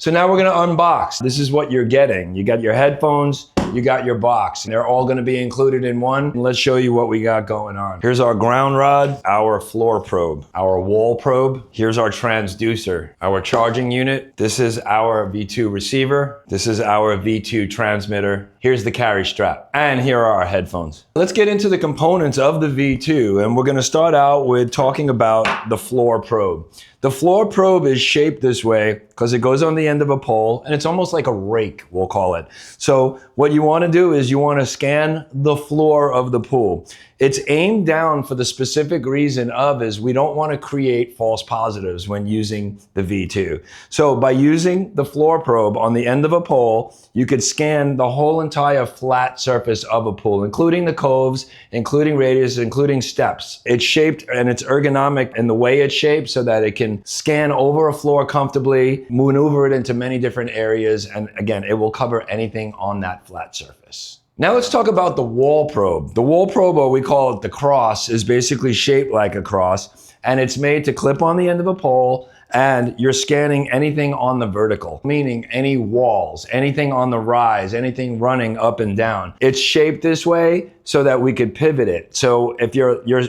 So now we're gonna unbox. This is what you're getting. You got your headphones, you got your box. They're all gonna be included in one. Let's show you what we got going on. Here's our ground rod, our floor probe, our wall probe. Here's our transducer, our charging unit. This is our V2 receiver. This is our V2 transmitter. Here's the carry strap. And here are our headphones. Let's get into the components of the V2, and we're gonna start out with talking about the floor probe. The floor probe is shaped this way because it goes on the end of a pole, and it's almost like a rake, we'll call it. So what you want to do is you want to scan the floor of the pool. It's aimed down for the specific reason is we don't want to create false positives when using the V2. So by using the floor probe on the end of a pole, you could scan the whole entire flat surface of a pool, including the coves, including radius, including steps. It's shaped and it's ergonomic in the way it's shaped so that it can scan over a floor comfortably, maneuver it into many different areas, and again, it will cover anything on that flat surface. Now let's talk about the wall probe. The wall probe, or we call it the cross, is basically shaped like a cross, and it's made to clip on the end of a pole, and you're scanning anything on the vertical, meaning any walls, anything on the rise, anything running up and down. It's shaped this way so that we could pivot it. So if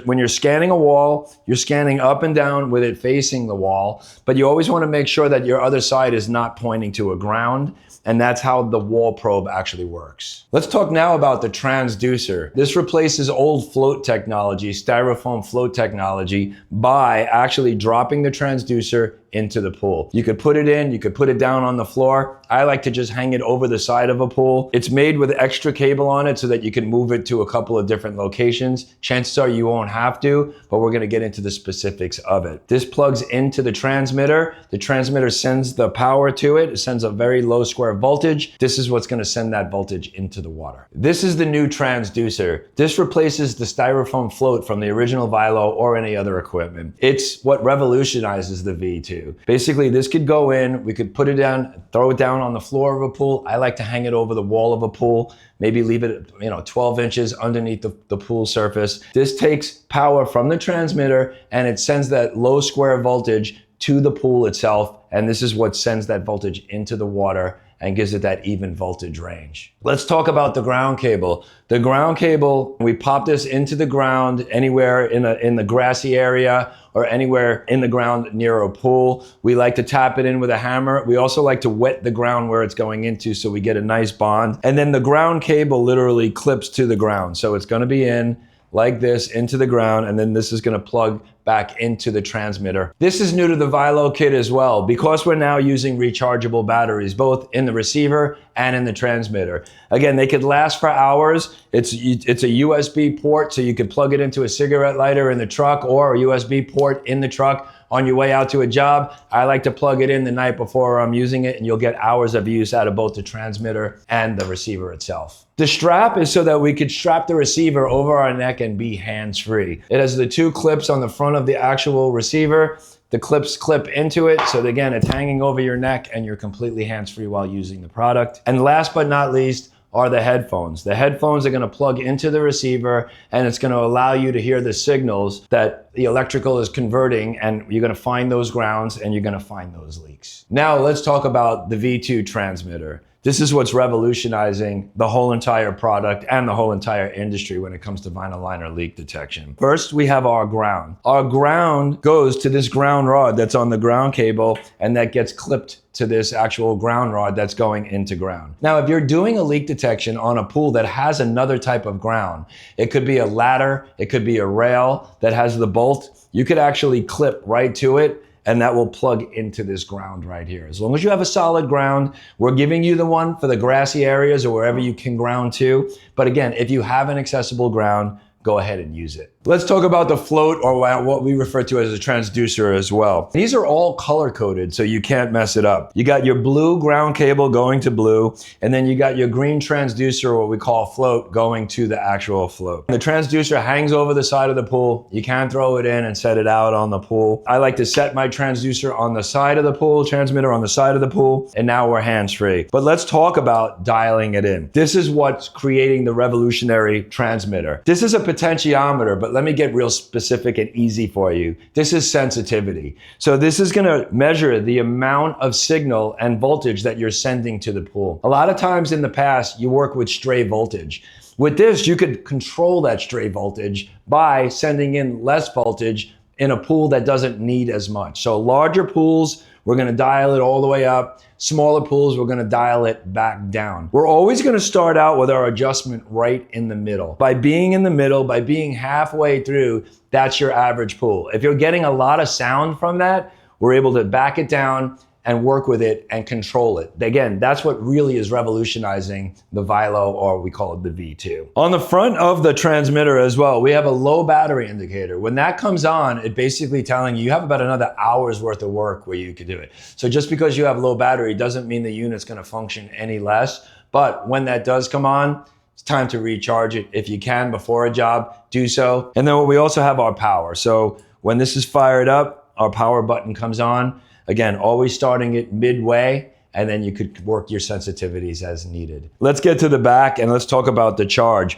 when you're scanning a wall, you're scanning up and down with it facing the wall, but you always want to make sure that your other side is not pointing to a ground, and that's how the wall probe actually works. Let's talk now about the transducer. This replaces old float technology, styrofoam float technology, by actually dropping the transducer into the pool. You could put it in, you could put it down on the floor. I like to just hang it over the side of a pool. It's made with extra cable on it so that you can move it to a couple of different locations. Chances are you won't have to, but we're gonna get into the specifics of it. This plugs into the transmitter. The transmitter sends the power to it. It sends a very low square voltage. This is what's gonna send that voltage into the water. This is the new transducer. This replaces the styrofoam float from the original VILO or any other equipment. It's what revolutionizes the V2. Basically, this could go in, we could put it down, throw it down on the floor of a pool. I like to hang it over the wall of a pool, maybe leave it 12 inches underneath the pool surface. This takes power from the transmitter and it sends that low square voltage to the pool itself. And this is what sends that voltage into the water and gives it that even voltage range. Let's talk about the ground cable. The ground cable, we pop this into the ground anywhere in the grassy area or anywhere in the ground near a pool. We like to tap it in with a hammer. We also like to wet the ground where it's going into so we get a nice bond. And then the ground cable literally clips to the ground. So it's gonna be in like this into the ground, and then this is gonna plug back into the transmitter. This is new to the VILO kit as well, because we're now using rechargeable batteries, both in the receiver and in the transmitter. Again, they could last for hours. It's a USB port, so you could plug it into a cigarette lighter in the truck or a USB port in the truck on your way out to a job. I like to plug it in the night before I'm using it, and you'll get hours of use out of both the transmitter and the receiver itself. The strap is so that we could strap the receiver over our neck and be hands-free. It has the two clips on the front of the actual receiver. The clips clip into it, so again, it's hanging over your neck and you're completely hands-free while using the product. And last but not least are the headphones. The headphones are gonna plug into the receiver, and it's gonna allow you to hear the signals that the electrical is converting, and you're gonna find those grounds and you're gonna find those leaks. Now let's talk about the V2 transmitter. This is what's revolutionizing the whole entire product and the whole entire industry when it comes to vinyl liner leak detection. First, we have our ground. Our ground goes to this ground rod that's on the ground cable, and that gets clipped to this actual ground rod that's going into ground. Now, if you're doing a leak detection on a pool that has another type of ground, it could be a ladder, it could be a rail that has the bolt, you could actually clip right to it, and that will plug into this ground right here. As long as you have a solid ground, we're giving you the one for the grassy areas or wherever you can ground to. But again, if you have an accessible ground, go ahead and use it. Let's talk about the float, or what we refer to as a transducer as well. These are all color coded, so you can't mess it up. You got your blue ground cable going to blue, and then you got your green transducer, what we call float, going to the actual float. The transducer hangs over the side of the pool. You can throw it in and set it out on the pool. I like to set my transducer on the side of the pool, transmitter on the side of the pool, and now we're hands-free. But let's talk about dialing it in. This is what's creating the revolutionary transmitter. This is a potentiometer, but let me get real specific and easy for you. This is sensitivity. So this is gonna measure the amount of signal and voltage that you're sending to the pool. A lot of times in the past, you work with stray voltage. With this, you could control that stray voltage by sending in less voltage in a pool that doesn't need as much. So larger pools, we're gonna dial it all the way up. Smaller pools, we're gonna dial it back down. We're always gonna start out with our adjustment right in the middle. By being in the middle, by being halfway through, that's your average pool. If you're getting a lot of sound from that, we're able to back it down and work with it and control it. Again, that's what really is revolutionizing the VILO, or we call it the V2. On the front of the transmitter as well, we have a low battery indicator. When that comes on, it basically telling you have about another hour's worth of work where you could do it. So just because you have low battery doesn't mean the unit's gonna function any less. But when that does come on, it's time to recharge it. If you can before a job, do so. And then we also have our power. So when this is fired up, our power button comes on. Again, always starting it midway, and then you could work your sensitivities as needed. Let's get to the back and let's talk about the charge.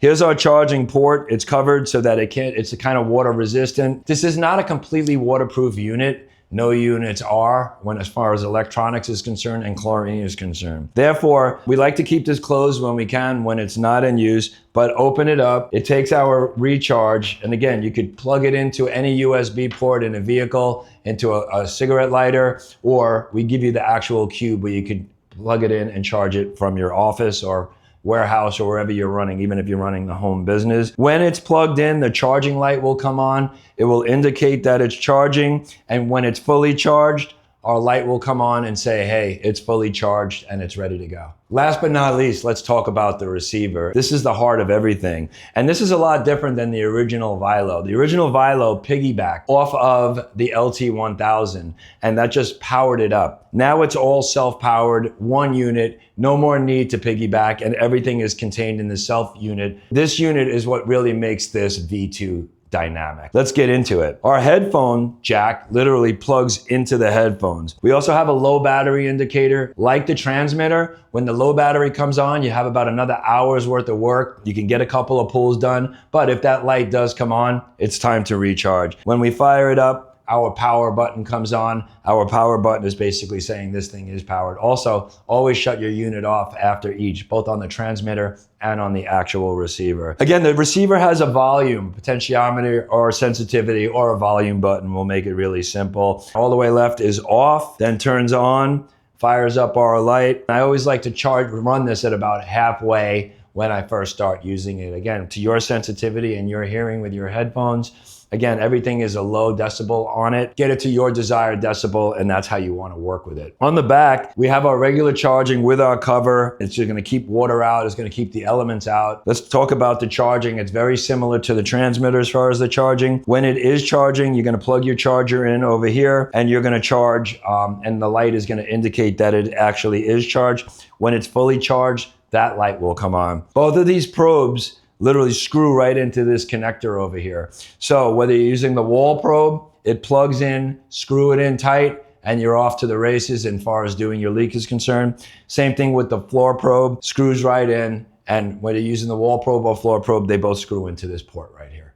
Here's our charging port. It's covered so that it's a kind of water resistant. This is not a completely waterproof unit. No units are as far as electronics is concerned and chlorine is concerned. Therefore, we like to keep this closed when we can, when it's not in use, but open it up. It takes our recharge. And again, you could plug it into any USB port in a vehicle, into a cigarette lighter, or we give you the actual cube where you could plug it in and charge it from your office or warehouse or wherever you're running, even if you're running the home business. When it's plugged in, the charging light will come on. It will indicate that it's charging. And when it's fully charged, our light will come on and say, hey, it's fully charged and it's ready to go. Last but not least, let's talk about the receiver. This is the heart of everything. And this is a lot different than the original VILO. The original VILO piggybacked off of the LT1000, and that just powered it up. Now it's all self-powered, one unit, no more need to piggyback, and everything is contained in the self unit. This unit is what really makes this V2 dynamic. Let's get into it. Our headphone jack literally plugs into the headphones. We also have a low battery indicator. Like the transmitter, when the low battery comes on, you have about another hour's worth of work. You can get a couple of pulls done, but if that light does come on, it's time to recharge. When we fire it up, our power button comes on. Our power button is basically saying this thing is powered. Also, always shut your unit off after each, both on the transmitter and on the actual receiver. Again, the receiver has a volume, potentiometer or sensitivity, or a volume button. We'll make it really simple. All the way left is off, then turns on, fires up our light. I always like to run this at about halfway when I first start using it. Again, to your sensitivity and your hearing with your headphones. Again, everything is a low decibel on it. Get it to your desired decibel, and that's how you want to work with it. On the back, we have our regular charging with our cover. It's just going to keep water out. It's going to keep the elements out. Let's talk about the charging. It's very similar to the transmitter as far as the charging. When it is charging, you're going to plug your charger in over here, and you're going to charge, and the light is going to indicate that it actually is charged. When it's fully charged, that light will come on. Both of these probes literally screw right into this connector over here. So whether you're using the wall probe, it plugs in, screw it in tight, and you're off to the races as far as doing your leak is concerned. Same thing with the floor probe, screws right in, and whether you're using the wall probe or floor probe, they both screw into this port right here.